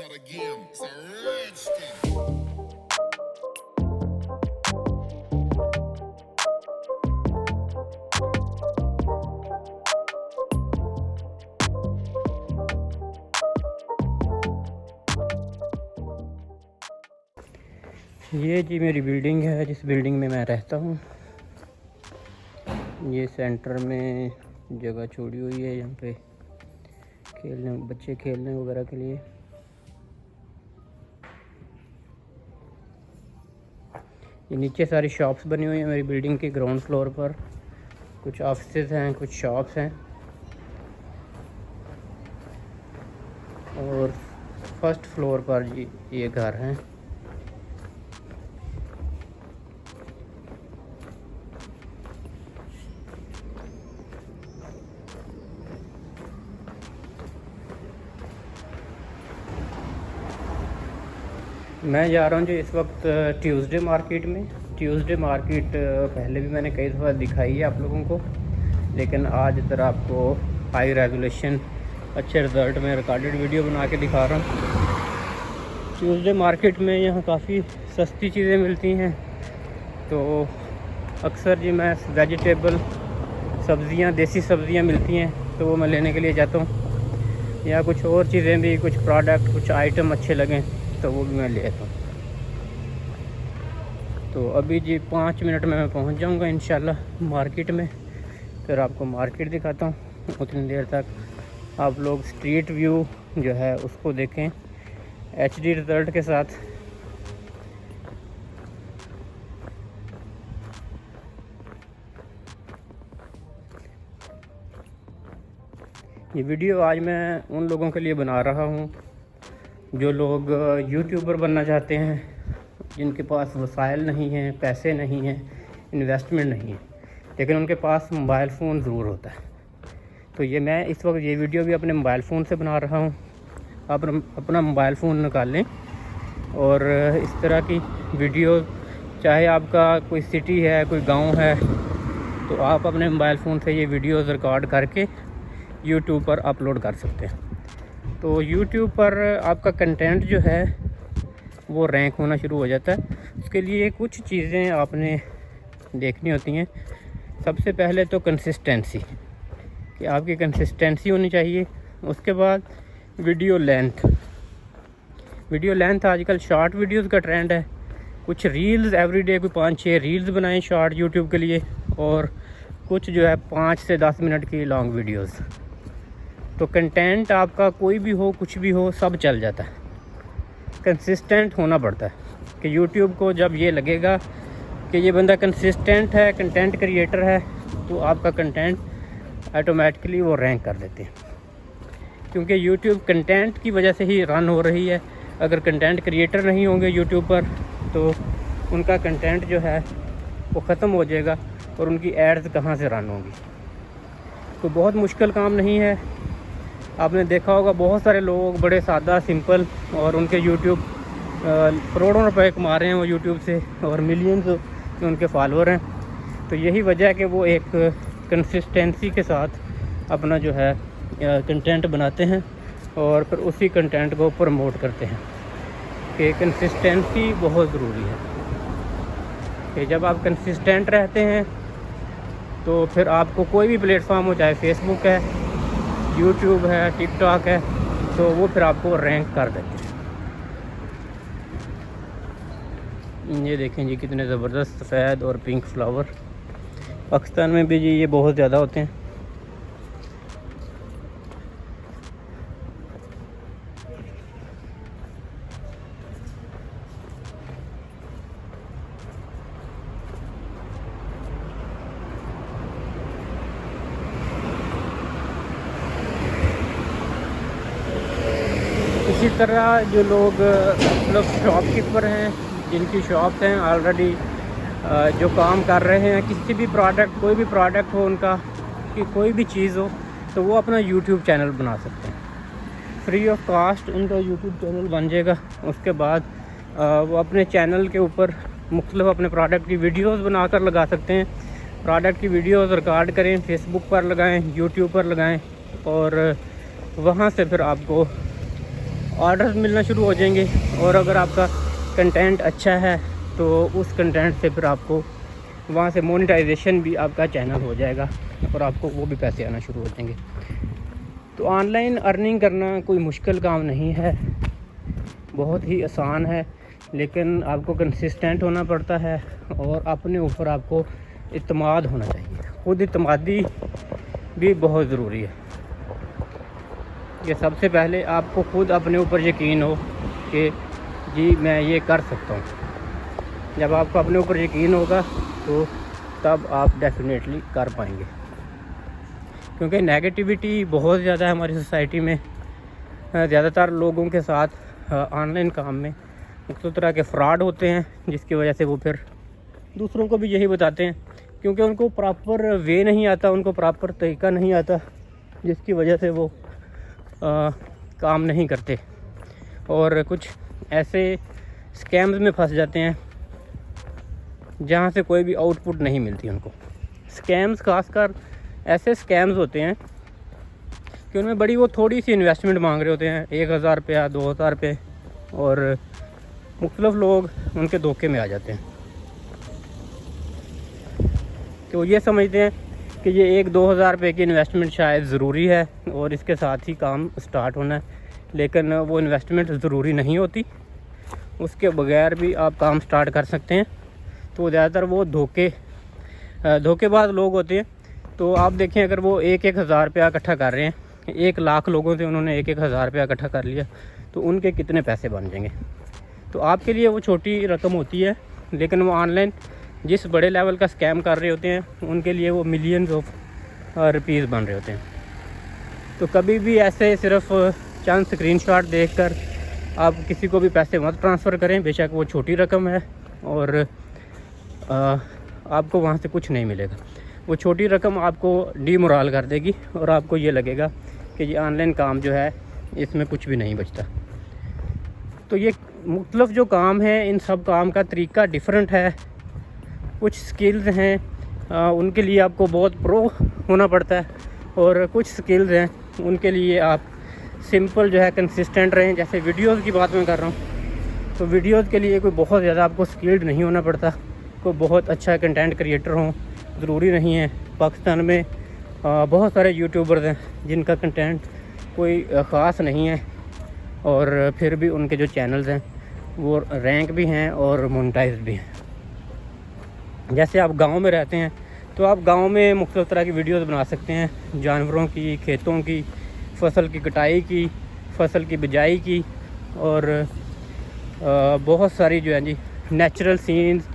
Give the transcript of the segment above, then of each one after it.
start again. It's a rich thing. ये जी मेरी building है, जिस बिल्डिंग में मैं रहता हूँ। ये सेंटर में जगह छोड़ी हुई है, यहाँ पे खेलने, बच्चे खेलने वगैरह के लिए। ये नीचे सारी शॉप्स बनी हुई हैं मेरी बिल्डिंग के ग्राउंड फ्लोर पर। कुछ ऑफिसेज हैं, कुछ शॉप्स हैं, और फर्स्ट फ्लोर पर जी ये घर हैं। मैं जा रहा हूँ जो इस वक्त ट्यूसडे मार्केट में। ट्यूसडे मार्केट पहले भी मैंने कई दफ़ा दिखाई है आप लोगों को, लेकिन आज ज़रा आपको हाई रेजोल्यूशन अच्छे रिज़ल्ट में रिकॉर्डेड वीडियो बना के दिखा रहा हूँ। ट्यूसडे मार्केट में यहाँ काफ़ी सस्ती चीज़ें मिलती हैं, तो अक्सर जी मैं वेजिटेबल सब्ज़ियाँ, देसी सब्ज़ियाँ मिलती हैं तो वो मैं लेने के लिए जाता हूँ, या कुछ और चीज़ें भी, कुछ प्रोडक्ट, कुछ आइटम अच्छे लगें तो वो भी मैं ले आता हूँ। तो अभी जी 5 मिनट में मैं पहुँच जाऊँगा इंशाल्लाह मार्केट में। फिर आपको मार्केट दिखाता हूँ। उतनी देर तक आप लोग स्ट्रीट व्यू जो है उसको देखें HD रिज़ल्ट के साथ। ये वीडियो आज मैं उन लोगों के लिए बना रहा हूँ जो लोग यूट्यूबर बनना चाहते हैं, जिनके पास वसाइल नहीं हैं, पैसे नहीं हैं, इन्वेस्टमेंट नहीं है, लेकिन उनके पास मोबाइल फ़ोन ज़रूर होता है। तो ये मैं इस वक्त ये वीडियो भी अपने मोबाइल फ़ोन से बना रहा हूँ। आप अपना मोबाइल फ़ोन निकाल लें और इस तरह की वीडियो, चाहे आपका कोई सिटी है, कोई गांव है, तो आप अपने मोबाइल फ़ोन से ये वीडियोज़ रिकॉर्ड करके यूट्यूब पर अपलोड कर सकते हैं। तो यूट्यूब पर आपका कंटेंट जो है वो रैंक होना शुरू हो जाता है। उसके लिए कुछ चीज़ें आपने देखनी होती हैं। सबसे पहले तो कंसिस्टेंसी, कि आपकी कंसिस्टेंसी होनी चाहिए। उसके बाद वीडियो लेंथ। वीडियो लेंथ आजकल शॉर्ट वीडियोस का ट्रेंड है। कुछ रील्स एवरीडे, कोई 5-6 रील्स बनाएं शॉर्ट यूट्यूब के लिए, और कुछ जो है 5 से 10 मिनट की लॉन्ग वीडियोस। तो कंटेंट आपका कोई भी हो, कुछ भी हो, सब चल जाता है। कंसिस्टेंट होना पड़ता है कि यूट्यूब को जब ये लगेगा कि ये बंदा कंसिस्टेंट है, कंटेंट क्रिएटर है, तो आपका कंटेंट ऑटोमेटिकली वो रैंक कर देते हैं। क्योंकि यूट्यूब कंटेंट की वजह से ही रन हो रही है। अगर कंटेंट क्रिएटर नहीं होंगे यूट्यूब पर तो उनका कंटेंट जो है वो ख़त्म हो जाएगा, और उनकी एड्स कहाँ से रन होंगी। तो बहुत मुश्किल काम नहीं है। आपने देखा होगा बहुत सारे लोग बड़े सादा सिंपल, और उनके यूट्यूब करोड़ों रुपए कमा रहे हैं वो यूट्यूब से, और मिलियंस में उनके फॉलोअर हैं। तो यही वजह है कि वो एक कंसिस्टेंसी के साथ अपना जो है कंटेंट बनाते हैं, और फिर उसी कंटेंट को प्रमोट करते हैं। कि कंसिस्टेंसी बहुत ज़रूरी है, कि जब आप कंसिस्टेंट रहते हैं तो फिर आपको कोई भी प्लेटफॉर्म हो, चाहे फेसबुक है, यूट्यूब है, टिकटॉक है, तो वो फिर आपको रैंक कर देते हैं। ये देखें जी कितने ज़बरदस्त सफ़ेद और पिंक फ्लावर। पाकिस्तान में भी जी ये बहुत ज़्यादा होते हैं। इसी तरह जो लोग मतलब शॉपकीपर हैं, जिनकी शॉप्स हैं ऑलरेडी, जो काम कर रहे हैं, किसी भी प्रोडक्ट, कोई भी प्रोडक्ट हो उनका, कि कोई भी चीज़ हो, तो वो अपना यूट्यूब चैनल बना सकते हैं। फ्री ऑफ कास्ट उनका यूट्यूब चैनल बन जाएगा। उसके बाद वो अपने चैनल के ऊपर मुख्तलिफ अपने प्रोडक्ट की वीडियोज़ बना कर लगा सकते हैं। प्रोडक्ट की वीडियोज़ रिकॉर्ड करें, फेसबुक पर लगाएं, यूट्यूब पर लगाएं, और वहाँ से फिर आपको ऑर्डर्स मिलना शुरू हो जाएंगे। और अगर आपका कंटेंट अच्छा है तो उस कंटेंट से फिर आपको वहाँ से मोनेटाइजेशन भी आपका चैनल हो जाएगा और आपको वो भी पैसे आना शुरू हो जाएंगे। तो ऑनलाइन अर्निंग करना कोई मुश्किल काम नहीं है, बहुत ही आसान है, लेकिन आपको कंसिस्टेंट होना पड़ता है और अपने ऊपर आपको इत्मीनान होना चाहिए। खुद इत्मीनादी भी बहुत ज़रूरी है कि सबसे पहले आपको खुद अपने ऊपर यकीन हो कि जी मैं ये कर सकता हूँ। जब आपको अपने ऊपर यकीन होगा तो तब आप डेफिनेटली कर पाएंगे, क्योंकि नेगेटिविटी बहुत ज़्यादा है हमारी सोसाइटी में। ज़्यादातर लोगों के साथ ऑनलाइन काम में मुख्तलिफ तरह के फ़्रॉड होते हैं, जिसकी वजह से वो फिर दूसरों को भी यही बताते हैं, क्योंकि उनको प्रॉपर वे नहीं आता, उनको प्रॉपर तरीका नहीं आता, जिसकी वजह से वो काम नहीं करते और कुछ ऐसे स्कैम्स में फंस जाते हैं जहाँ से कोई भी आउटपुट नहीं मिलती उनको। स्कैम्स खासकर ऐसे स्कैम्स होते हैं कि उनमें बड़ी वो थोड़ी सी इन्वेस्टमेंट मांग रहे होते हैं, 1000 रुपया 2000 रुपये, और मुख्तलिफ लोग उनके धोखे में आ जाते हैं। तो ये समझते हैं कि ये 1-2000 रुपये की इन्वेस्टमेंट शायद ज़रूरी है और इसके साथ ही काम स्टार्ट होना है, लेकिन वो इन्वेस्टमेंट ज़रूरी नहीं होती, उसके बगैर भी आप काम स्टार्ट कर सकते हैं। तो ज़्यादातर वो धोखेबाज लोग होते हैं। तो आप देखें, अगर वो 1-1 हज़ार रुपया इकट्ठा कर रहे हैं, 1 लाख लोगों से उन्होंने 1-1 हज़ार रुपया इकट्ठा कर लिया, तो उनके कितने पैसे बन जाएंगे। तो आपके लिए वो छोटी रकम होती है, लेकिन वो ऑनलाइन जिस बड़े लेवल का स्कैम कर रहे होते हैं उनके लिए वो मिलियंस ऑफ रुपीज़ बन रहे होते हैं। तो कभी भी ऐसे सिर्फ चंद स्क्रीनशॉट देखकर आप किसी को भी पैसे मत ट्रांसफ़र करें, बेशक वो छोटी रकम है और आपको वहाँ से कुछ नहीं मिलेगा। वो छोटी रकम आपको डीमोरल कर देगी और आपको ये लगेगा कि ये ऑनलाइन काम जो है इसमें कुछ भी नहीं बचता। तो ये मुख्तलिफ जो काम है, इन सब काम का तरीका डिफरेंट है। कुछ स्किल्स हैं उनके लिए आपको बहुत प्रो होना पड़ता है, और कुछ स्किल्स हैं उनके लिए आप सिंपल जो है कंसिस्टेंट रहें। जैसे वीडियोस की बात मैं कर रहा हूँ, तो वीडियोस के लिए कोई बहुत ज़्यादा आपको स्किल्ड नहीं होना पड़ता, कोई बहुत अच्छा कंटेंट क्रिएटर हो ज़रूरी नहीं है। पाकिस्तान में बहुत सारे यूट्यूबर्स हैं जिनका कंटेंट कोई ख़ास नहीं है और फिर भी उनके जो चैनल्स हैं वो रैंक भी हैं और मोनेटाइज भी हैं। जैसे आप गांव में रहते हैं तो आप गांव में मुख्तलिफ तरह की वीडियोस बना सकते हैं, जानवरों की, खेतों की, फसल की कटाई की, फसल की बिजाई की, और बहुत सारी जो है जी नेचुरल सीन्स,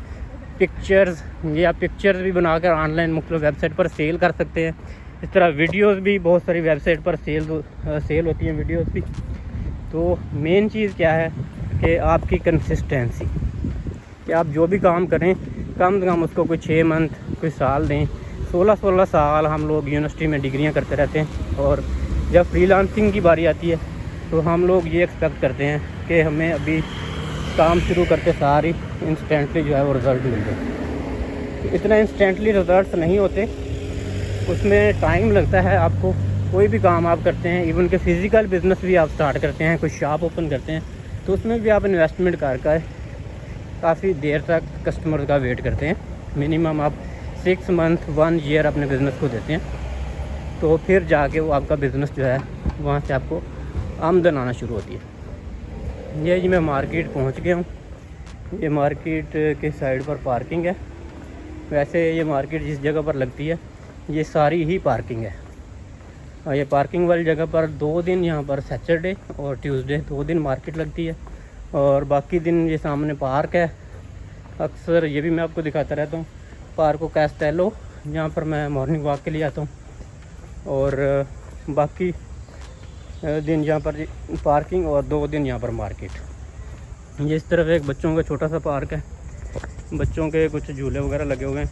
पिक्चर्स, या पिक्चर्स भी बनाकर ऑनलाइन मुख्तलिफ वेबसाइट पर सेल कर सकते हैं। इस तरह वीडियोस भी बहुत सारी वेबसाइट पर सेल होती हैं वीडियोस भी। तो मेन चीज़ क्या है कि आपकी कंसिस्टेंसी, कि आप जो भी काम करें कम से कम उसको कोई 6 मंथ, कोई साल दें। 16-16 साल हम लोग यूनिवर्सिटी में डिग्रियां करते रहते हैं, और जब फ्रीलांसिंग की बारी आती है तो हम लोग ये एक्सपेक्ट करते हैं कि हमें अभी काम शुरू करते सारी इंस्टेंटली जो है वो रिज़ल्ट मिल जाए। तो इतना इंस्टेंटली रिज़ल्ट नहीं होते, उसमें टाइम लगता है आपको। कोई भी काम आप करते हैं, इवन के फिज़िकल बिज़नेस भी आप स्टार्ट करते हैं, कोई शॉप ओपन करते हैं, तो उसमें भी आप इन्वेस्टमेंट कर काफ़ी देर तक कस्टमर का वेट करते हैं। मिनिमम आप 6 मंथ 1 ईयर अपने बिज़नेस को देते हैं, तो फिर जाके वो आपका बिज़नेस जो है वहाँ से आपको आमदन आना शुरू होती है। ये जी मैं मार्केट पहुँच गया हूँ। ये मार्केट के साइड पर पार्किंग है। वैसे ये मार्केट जिस जगह पर लगती है ये सारी ही पार्किंग है, और ये पार्किंग वाली जगह पर 2 दिन यहाँ पर सैटरडे और ट्यूसडे 2 दिन मार्केट लगती है, और बाकी दिन ये सामने पार्क है। अक्सर ये भी मैं आपको दिखाता रहता हूँ, पार्को कैस्टेलो, जहाँ पर मैं मॉर्निंग वॉक के लिए आता हूँ, और बाकी दिन यहाँ पर पार्किंग और 2 दिन यहाँ पर मार्केट। ये इस तरफ एक बच्चों का छोटा सा पार्क है, बच्चों के कुछ झूले वगैरह लगे हुए हैं।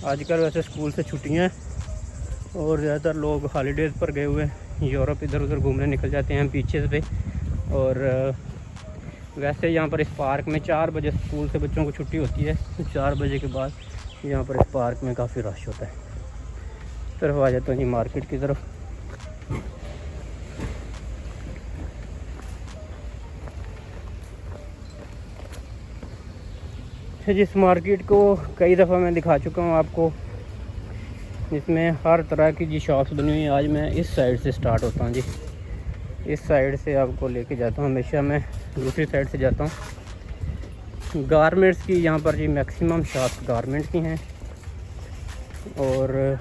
आजकल वैसे स्कूल से छुट्टियाँ हैं और ज़्यादातर लोग हॉलीडेज़ पर गए हुए हैं, यूरोप इधर उधर घूमने निकल जाते हैं बीचेस पे। और वैसे यहाँ पर इस पार्क में 4 बजे स्कूल से बच्चों को छुट्टी होती है, 4 बजे के बाद यहाँ पर इस पार्क में काफ़ी रश होता है। तरफ आ जाता हूँ जी मार्केट की तरफ। जिस मार्केट को कई दफ़ा मैं दिखा चुका हूँ आपको, जिसमें हर तरह की जी शॉप्स बनी हुई हैं। आज मैं इस साइड से स्टार्ट होता हूँ जी, इस साइड से आपको लेके जाता हूँ। हमेशा मैं दूसरी साइड से जाता हूँ। गारमेंट्स की यहाँ पर जी मैक्सिमम शॉप्स गारमेंट्स की हैं, और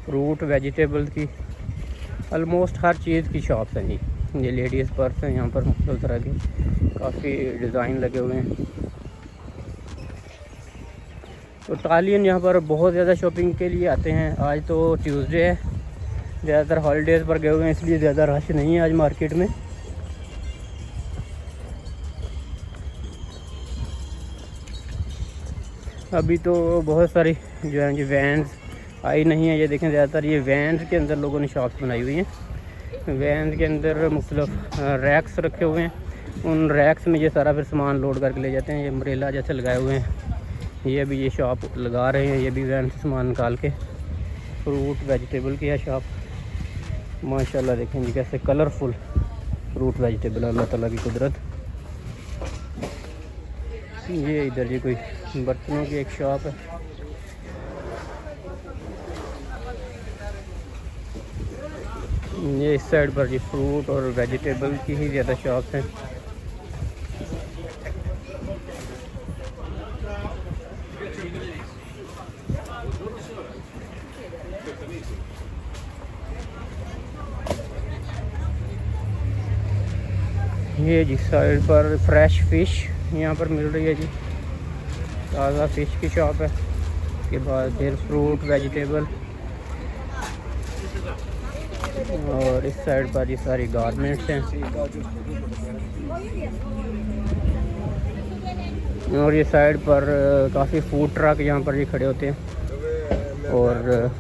फ्रूट वेजिटेबल की ऑलमोस्ट हर चीज़ की शॉप्स हैं जी। ये लेडीज़ पर्स हैं यहाँ पर, मुख्तलिफ तरह के काफ़ी डिज़ाइन लगे हुए हैं। तो इटालियन यहाँ पर बहुत ज़्यादा शॉपिंग के लिए आते हैं। आज तो ट्यूसडे है, ज़्यादातर हॉलीडेज़ पर गए हुए हैं, इसलिए ज़्यादा रश नहीं है आज मार्केट में। अभी तो बहुत सारी जो है जी वैन्स आई नहीं है। ये देखें, ज़्यादातर ये वैन्स के अंदर लोगों ने शॉप्स बनाई हुई हैं। वैन के अंदर मुख्तलिफ रैक्स रखे हुए हैं, उन रैक्स में ये सारा फिर सामान लोड करके ले जाते हैं। ये अम्ब्रेला जैसे लगाए हुए हैं, ये अभी ये शॉप लगा रहे हैं। ये भी वैन से सामान निकाल के, फ्रूट वेजिटेबल की है शॉप। माशाल्लाह देखें जी कैसे कलरफुल फ्रूट वेजिटेबल, अल्लाह ताला की कुदरत। ये इधर जी कोई बर्तनों की एक शॉप है। ये इस साइड पर जी फ्रूट और वेजिटेबल की ही ज़्यादा शॉप्स हैं। ये जी साइड पर फ्रेश फ़िश यहाँ पर मिल रही है जी, ताज़ा फ़िश की शॉप है। उसके बाद फिर फ्रूट वेजिटेबल, और इस साइड पर ये सारी गारमेंट्स हैं। और ये साइड पर काफ़ी फूड ट्रक यहाँ पर ये खड़े होते हैं, और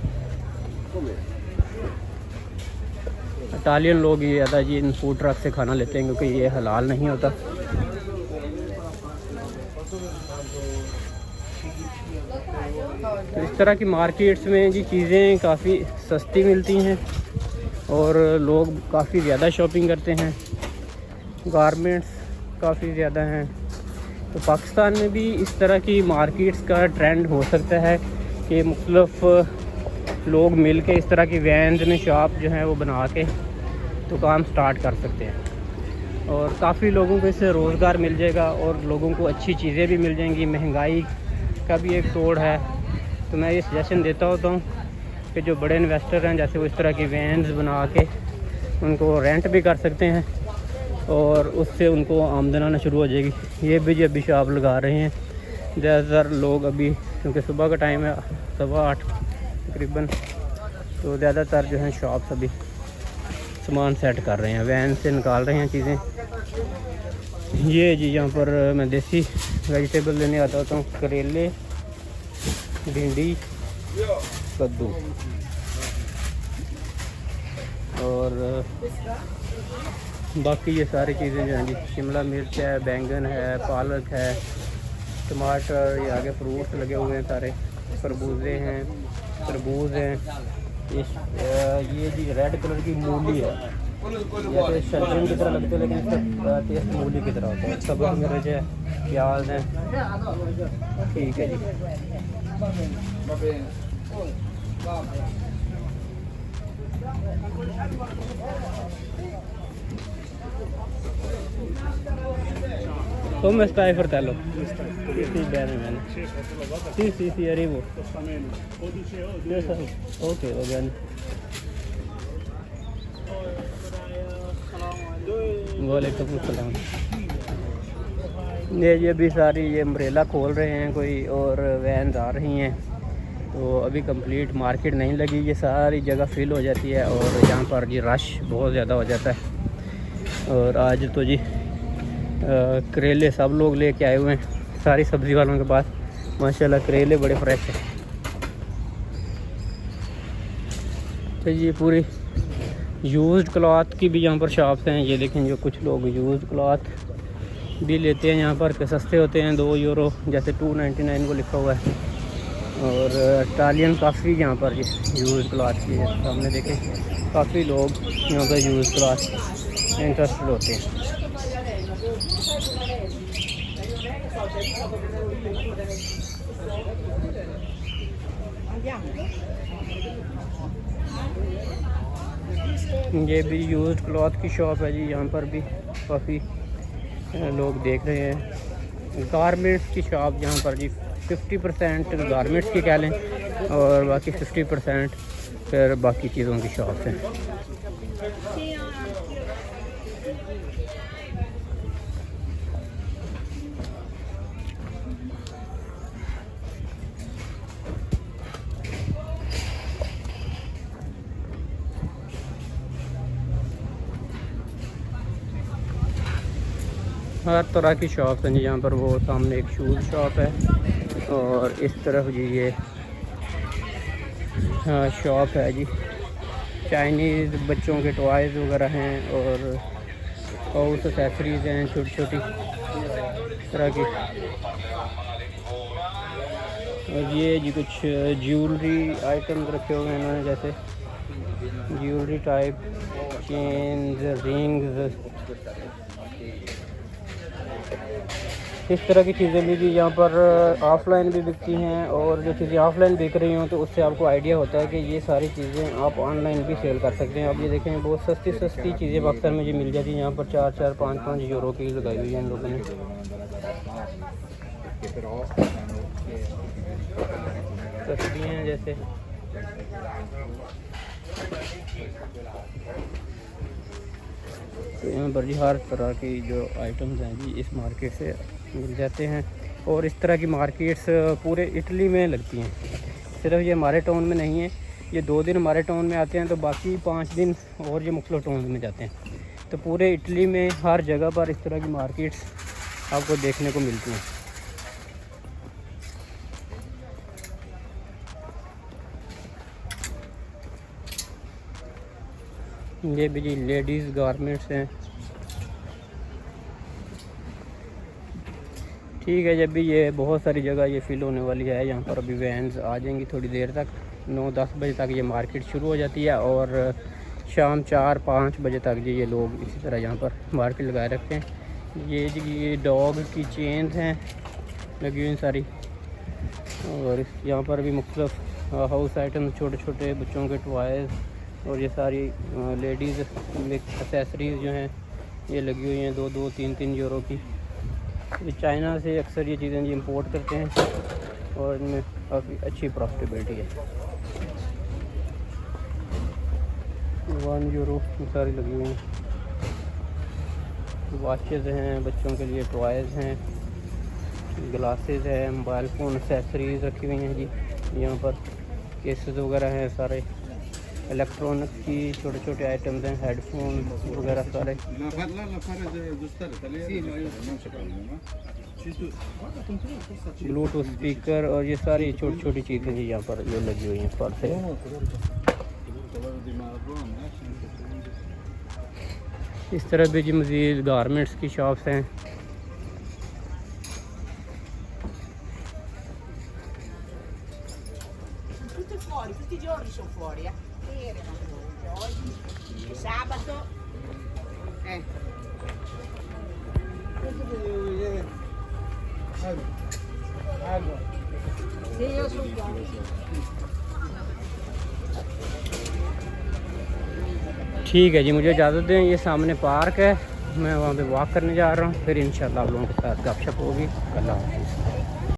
इटालियन लोग ये ज़्यादा जी इन फूड ट्रक से खाना लेते हैं, क्योंकि ये हलाल नहीं होता। तो इस तरह की मार्केट्स में जी चीज़ें काफ़ी सस्ती मिलती हैं और लोग काफ़ी ज़्यादा शॉपिंग करते हैं। गारमेंट्स काफ़ी ज़्यादा हैं। तो पाकिस्तान में भी इस तरह की मार्केट्स का ट्रेंड हो सकता है कि मुख्तलिफ लोग मिल के इस तरह की वैन्स में शॉप जो है वो बना के तो काम स्टार्ट कर सकते हैं, और काफ़ी लोगों को इससे रोज़गार मिल जाएगा और लोगों को अच्छी चीज़ें भी मिल जाएंगी। महंगाई का भी एक तोड़ है। तो मैं ये सजेशन देता होता हूँ कि जो बड़े इन्वेस्टर हैं, जैसे वो इस तरह की वैन्स बना के उनको रेंट भी कर सकते हैं, और उससे उनको आमदन आना शुरू हो जाएगी। ये भी जो अभी शॉप लगा रहे हैं ज़्यादातर लोग अभी, क्योंकि सुबह का टाइम है 7:15 तकरीबन, तो ज़्यादातर जो है शॉप्स अभी सामान सेट कर रहे हैं, वैन से निकाल रहे हैं चीज़ें। ये जी यहाँ पर मैं देसी वेजिटेबल लेने आता होता हूँ, करेले, भिंडी, कद्दू, और बाकी ये सारी चीज़ें जो हैं जी, शिमला मिर्च है, बैंगन है, पालक है, टमाटर, ये आगे फ्रूट्स लगे हुए हैं सारे, खरबूजे हैं, तरबूज हैं। ये जी रेड कलर की मूली है, जैसे शलजम की तरह लगते हैं लेकिन इसका टेस्ट मूली की तरह होता है। सब्ज़ मिर्च है, प्याज है। ठीक है जी। Come stai fratello? Sì, bene, bene. Sì, arrivo. Ok, va bene. वालेकुम अस्सलाम। ये अभी सारी ये अम्ब्रेला खोल रहे हैं कोई, और वैन आ रही हैं, तो अभी कंप्लीट मार्केट नहीं लगी। ये सारी जगह फिल हो जाती है और यहाँ पर जी रश बहुत ज़्यादा हो जाता है। और आज तो जी करेले सब लोग लेके आए हुए हैं, सारी सब्ज़ी वालों के पास माशाल्लाह करेले बड़े फ्रेश हैं। तो ये पूरी यूज्ड क्लॉथ की भी यहाँ पर शॉप्स हैं। ये देखें, जो कुछ लोग यूज्ड क्लॉथ भी लेते हैं यहाँ पर, के सस्ते होते हैं, 2 यूरो जैसे 2.99 को लिखा हुआ है। और इटालियन काफ़ी यहाँ पर यूज़ क्लॉथ की है, सामने देखें काफ़ी लोग यहाँ पर यूज़ क्लॉथ इंटरेस्टेड होते हैं। ये भी यूज्ड क्लॉथ की शॉप है जी। यहाँ पर भी काफ़ी लोग देख रहे हैं। गारमेंट्स की शॉप यहाँ पर जी 50% गारमेंट्स की कह लें और बाकी 50% फिर बाकी चीज़ों की शॉप हैं। हर तरह की शॉप है जी यहाँ पर। वो सामने एक शूज़ शॉप है और इस तरफ जी ये शॉप है जी। चाइनीज़ बच्चों के टॉयज़ वगैरह हैं और हाउस एक्सेसरीज़ हैं छोटी छोटी तरह की। और ये जी कुछ ज्वेलरी आइटम्स रखे हुए हैं इन्होंने, जैसे ज्वेलरी टाइप, चेन्स, रिंग्स, इस तरह की चीज़ें भी यहाँ पर ऑफ़लाइन भी बिकती हैं। और जो चीज़ें ऑफ़लाइन बिक रही हों तो उससे आपको आइडिया होता है कि ये सारी चीज़ें आप ऑनलाइन भी सेल कर सकते हैं। आप ये देखें बहुत सस्ती सस्ती चीज़ें बक्सर में जो मिल जाती हैं। यहाँ पर 4-4, 5-5 यूरो की लगाई हुई है इन लोगों ने। सस्ती हैं जैसे तो यहाँ पर जी हर तरह की जो आइटम्स हैं जी इस मार्केट से मिल जाते हैं। और इस तरह की मार्केट्स पूरे इटली में लगती हैं, सिर्फ ये हमारे टाउन में नहीं है। ये 2 दिन हमारे टाउन में आते हैं तो बाकी 5 दिन और ये मुख्तलिफ टाउन में जाते हैं। तो पूरे इटली में हर जगह पर इस तरह की मार्केट्स आपको देखने को मिलती हैं। ये भी जी लेडीज़ गारमेंट्स हैं। ठीक है, जब भी ये बहुत सारी जगह ये फिल होने वाली है। यहाँ पर अभी वैन्स आ जाएंगी थोड़ी देर तक, 9-10 बजे तक ये मार्केट शुरू हो जाती है और शाम 4-5 बजे तक जी ये लोग इसी तरह यहाँ पर मार्केट लगाए रखते हैं। ये डॉग की चेन्स हैं लगी हुई सारी। और यहाँ पर भी मुख्तलिफ हाउस आइटम, छोटे छोटे बच्चों के टॉयज़ और ये सारी लेडीज़ एक्सेसरीज़ जो हैं ये लगी हुई हैं 2-2, 3-3 यूरो की। ये चाइना से अक्सर ये चीज़ें जी इंपोर्ट करते हैं और इनमें काफ़ी अच्छी प्रॉफिटेबिलिटी है। 1 यूरो सारी लगी हुई हैं। वॉचेज़ हैं बच्चों के लिए, टॉयज़ हैं, ग्लासेस है, मोबाइल फ़ोन एक्सेसरीज़ रखी हुई हैं जी। यहाँ पर केसेस वगैरह हैं, सारे इलेक्ट्रॉनिक की छोटे छोटे आइटम्स हैं, हेडफोन वगैरह सारे। ब्लूटूथ स्पीकर और ये सारी छोटी छोटी चीज़ें जी यहाँ पर जो लगी हुई हैं पर्स है। इस तरह भी जी मज़ीद गारमेंट्स की शॉप्स हैं। Tutti i giorni sono fuori, oggi, sabato. Sì, io sono fuori. ठीक है जी, मुझे इजाज़त दें। ये सामने पार्क है, मैं वहाँ पे वॉक करने जा रहा हूँ। फिर इंशाल्लाह आप लोगों के साथ गपशप होगी। अल्लाह हाफ़िज़।